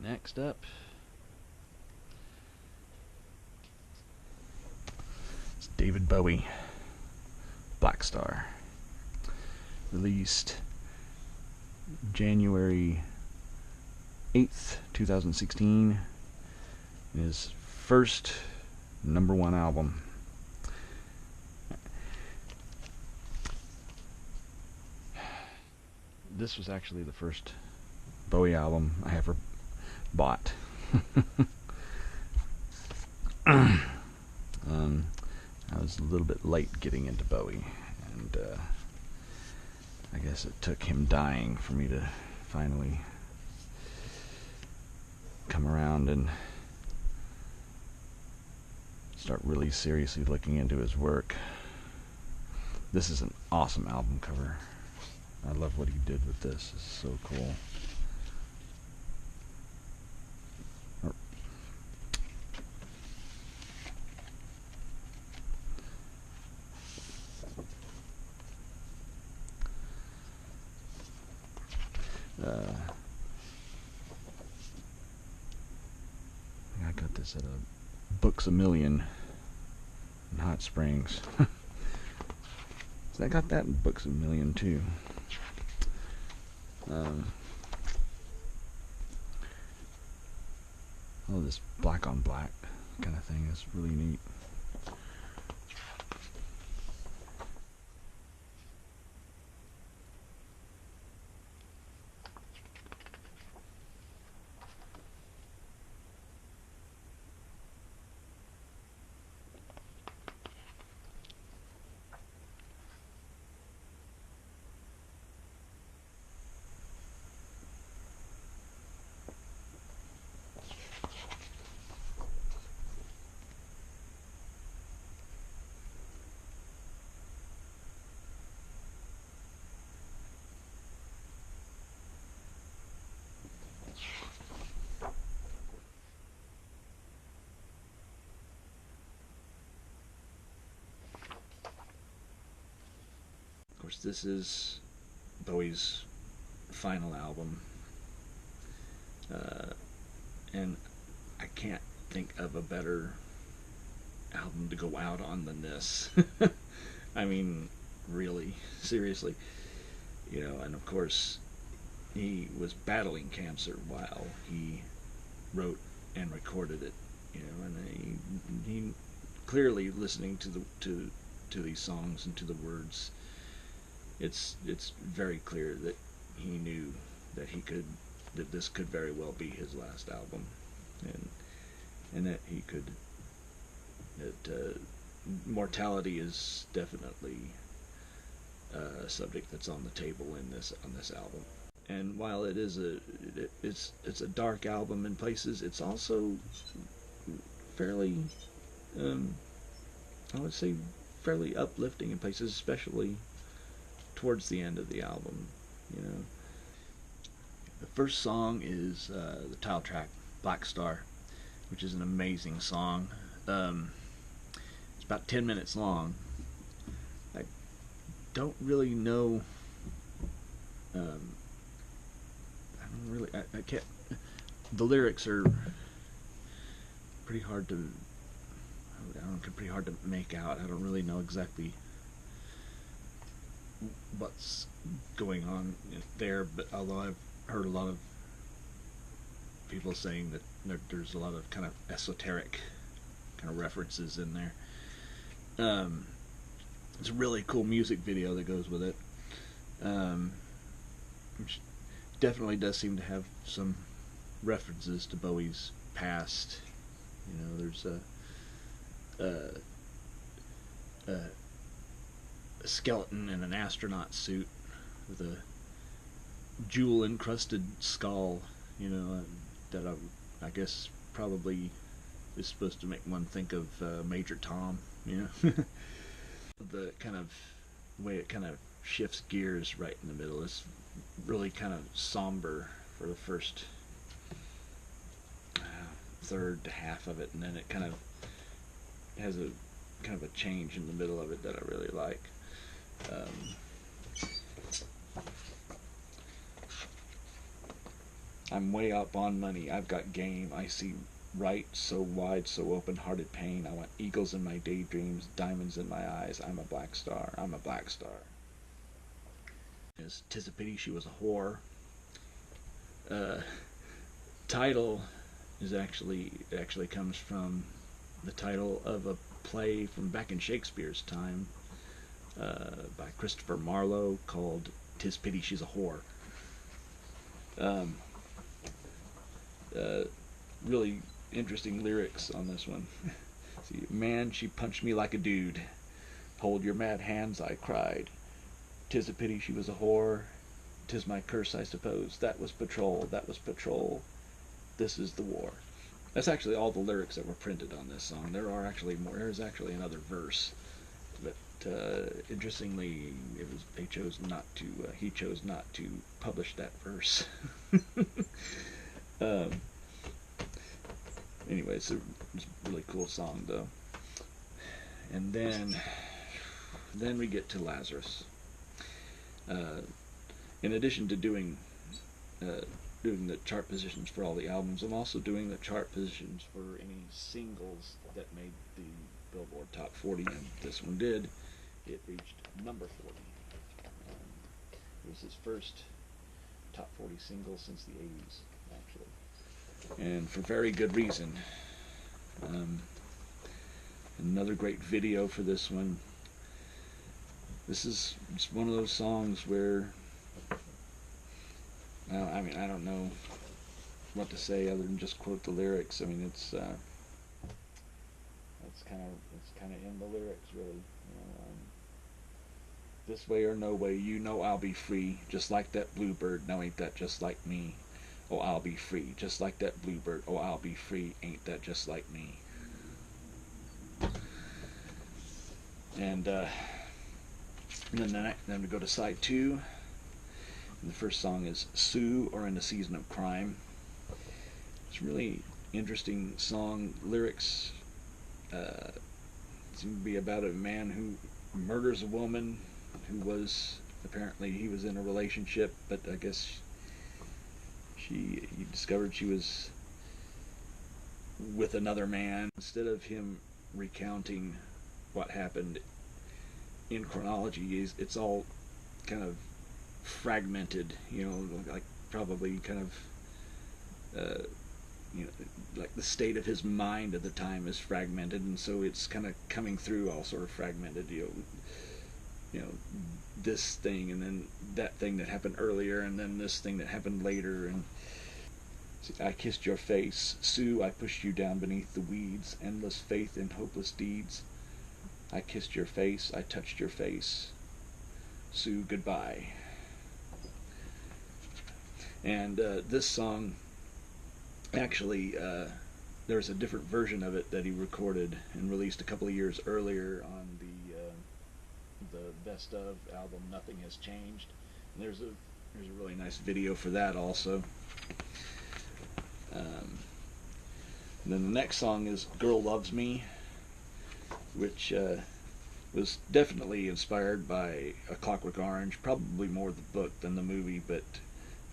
Next up, it's David Bowie, Blackstar, released January 8th, 2016, his first #1 album. This was actually the first Bowie album I ever bought. I was a little bit late getting into Bowie, and I guess it took him dying for me to finally come around and start really seriously looking into his work. This is an awesome album cover. I love what he did with this. It's so cool. I got this at a Books A Million in Hot Springs. So I got that in Books A Million too. Oh, this black on black kind of thing is really neat. Of course, this is Bowie's final album, and I can't think of a better album to go out on than this. I mean, really, seriously, and of course, he was battling cancer while he wrote and recorded it, and he clearly listening to these songs and to the words. It's very clear that he knew that this could very well be his last album, and that mortality is definitely a subject that's on the table on this album. And while it's a dark album in places, it's also fairly I would say fairly uplifting in places, especially towards the end of the album. The first song is the title track, Blackstar, which is an amazing song. It's about 10 minutes long. I don't really know. I don't really. I can't. The lyrics are pretty hard to. Pretty hard to make out. I don't really know exactly what's going on there, but although I've heard a lot of people saying that there's a lot of kind of esoteric kind of references in there. It's a really cool music video that goes with it, which definitely does seem to have some references to Bowie's past. There's a skeleton in an astronaut suit with a jewel-encrusted skull, that I guess probably is supposed to make one think of Major Tom, The kind of way it kind of shifts gears right in the middle is really kind of somber for the first third to half of it, and then it kind of has a kind of a change in the middle of it that I really like. I'm way up on money. I've got game. I see right so wide, so open-hearted pain. I want eagles in my daydreams, diamonds in my eyes. I'm a black star. I'm a black star. Is 'Tis a Pity She Was a Whore. Uh, Title is actually comes from the title of a play from back in Shakespeare's time by Christopher Marlowe called "'Tis Pity She's a Whore." Um, uh, really interesting lyrics on this one. See, man, she punched me like a dude. Hold your mad hands, I cried. 'Tis a pity she was a whore. 'Tis my curse, I suppose. That was patrol. That was patrol. This is the war. That's actually all the lyrics that were printed on this song. There are actually more. There's actually another verse, but interestingly, they chose not to. He chose not to publish that verse. um, anyway, it's a really cool song though. And then we get to Lazarus. Uh, in addition to uh, doing the chart positions for all the albums, I'm also doing the chart positions for any singles that made the Billboard Top 40, and this one did. It reached number 40. It was his first Top 40 single since the 80s, actually, and for very good reason. Um, Another great video for this one. This is just one of those songs where, well, I mean, I don't know what to say other than just quote the lyrics. I mean, it's kind of in the lyrics, really. You know, this way or no way, you know I'll be free, just like that bluebird. Now ain't that just like me? Oh, I'll be free, just like that bluebird. Oh, I'll be free, ain't that just like me? And then we go to side two. And the first song is Sue, or In the Season of Crime. It's a really interesting song. Lyrics seem to be about a man who murders a woman who was, apparently he was in a relationship, but I guess he discovered she was with another man. Instead of him recounting what happened in chronology, it's all kind of fragmented, you know, like probably kind of you know, like the state of his mind at the time is fragmented, and so it's kind of coming through all sort of fragmented, you know, this thing and then that thing that happened earlier and then this thing that happened later. And see, I kissed your face, Sue, I pushed you down beneath the weeds, endless faith in hopeless deeds. I kissed your face, I touched your face, Sue, goodbye. And this song, actually, there's a different version of it that he recorded and released a couple of years earlier on the Best Of album, Nothing Has Changed. And there's a really nice video for that also. And then the next song is Girl Loves Me, which was definitely inspired by A Clockwork Orange, probably more the book than the movie, but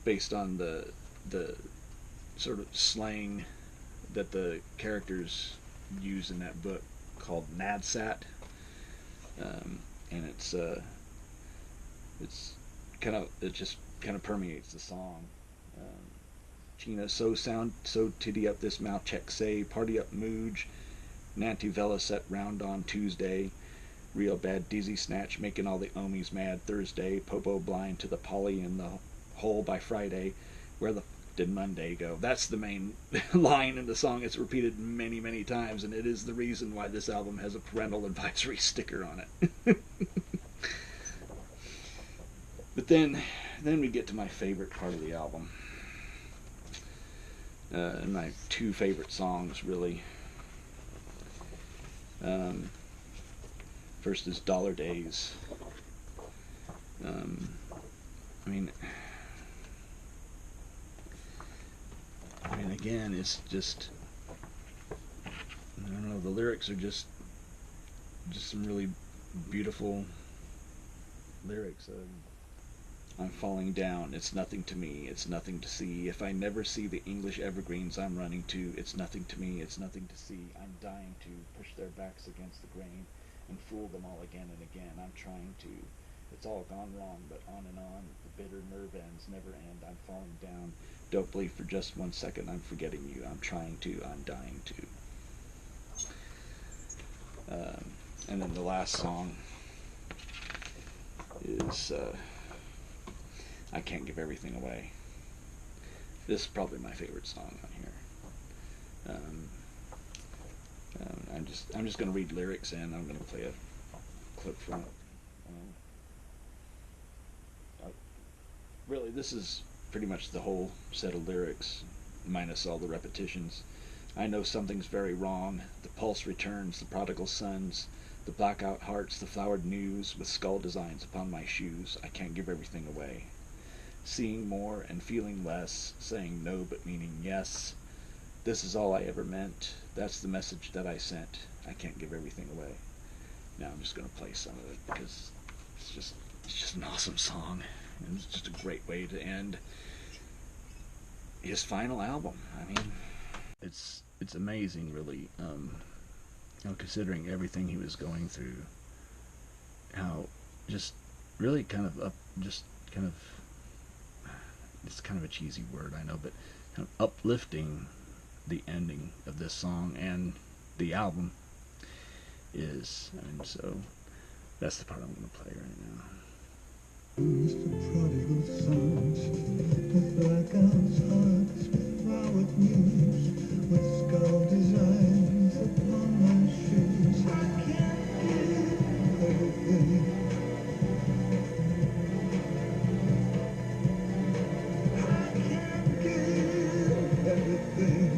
based on the sort of slang that the characters use in that book called nadsat. And it just kind of permeates the song. China so sound so titty up this mouth check say party up mooj Nanty Vella set round on Tuesday, real bad dizzy snatch making all the omies mad Thursday, Popo blind to the poly in the hole by Friday, where the did Monday go? That's the main line in the song. It's repeated many, many times, and it is the reason why this album has a parental advisory sticker on it. But then we get to my favorite part of the album, and my two favorite songs, really. First is Dollar Days. I mean, again, it's just, I don't know, the lyrics are just some really beautiful lyrics. I'm falling down, it's nothing to me, it's nothing to see. If I never see the English evergreens I'm running to, it's nothing to me, it's nothing to see. I'm dying to push their backs against the grain and fool them all again and again. I'm trying to. It's all gone wrong, but on and on. The bitter nerve ends never end. I'm falling down. Don't believe for just 1 second I'm forgetting you. I'm trying to. I'm dying to. And then the last song is I Can't Give Everything Away. This is probably my favorite song on here. I'm just going to read lyrics and I'm going to play a clip from it. Really, this is pretty much the whole set of lyrics, minus all the repetitions. I know something's very wrong. The pulse returns, the prodigal sons, the blackout hearts, the flowered news, with skull designs upon my shoes. I can't give everything away. Seeing more and feeling less, saying no but meaning yes. This is all I ever meant. That's the message that I sent. I can't give everything away. Now I'm just going to play some of it because it's just an awesome song. And it's just a great way to end his final album. I mean, it's amazing, really. Considering everything he was going through, how just really kind of it's kind of a cheesy word, I know, but kind of uplifting the ending of this song and the album is. So that's the part I'm going to play right now. Mr. Prodigal Sons, with blackouts, hearts, flowered news, with skull designs upon my shoes. I can't give everything. I can't give everything.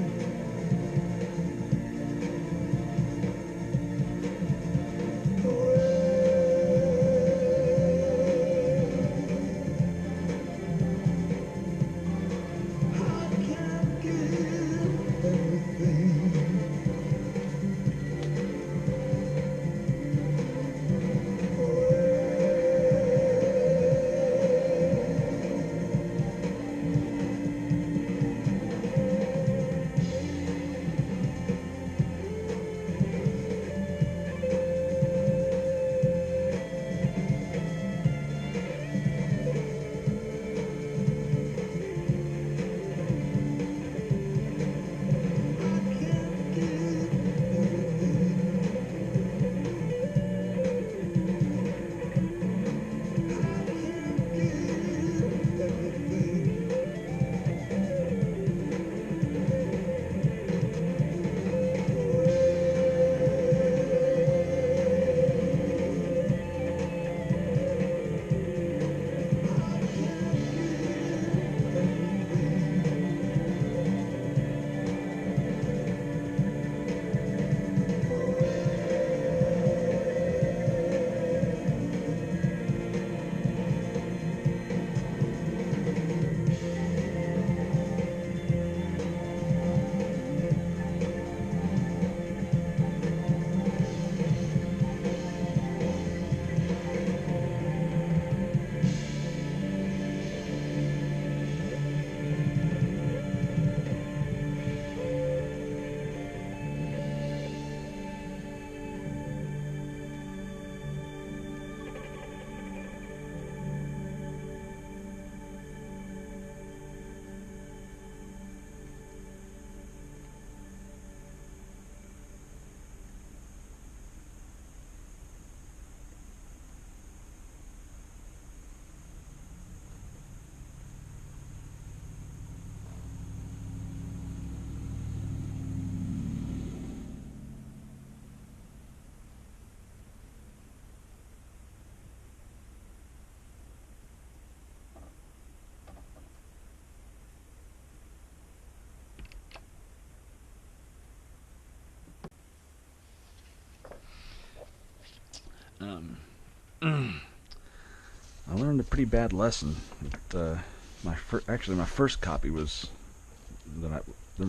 I learned a pretty bad lesson. My first copy was my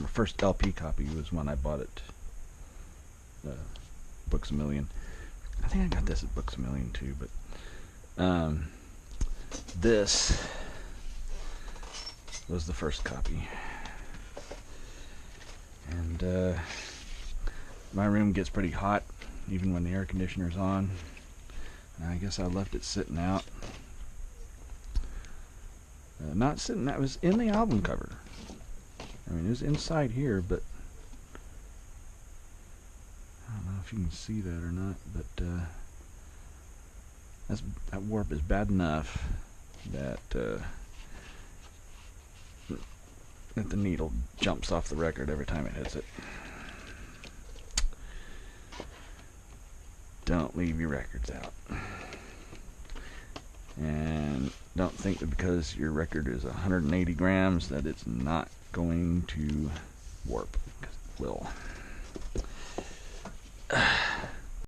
first LP copy was when I bought it. Books A Million. I think I got this at Books A Million too, but This was the first copy. And my room gets pretty hot even when the air conditioner's on. And I guess I left it sitting out. Not sitting, that was in the album cover. I mean, it was inside here, but I don't know if you can see that or not, but that warp is bad enough that that the needle jumps off the record every time it hits it. Don't leave your records out. And don't think that because your record is 180 grams that it's not going to warp, because it will.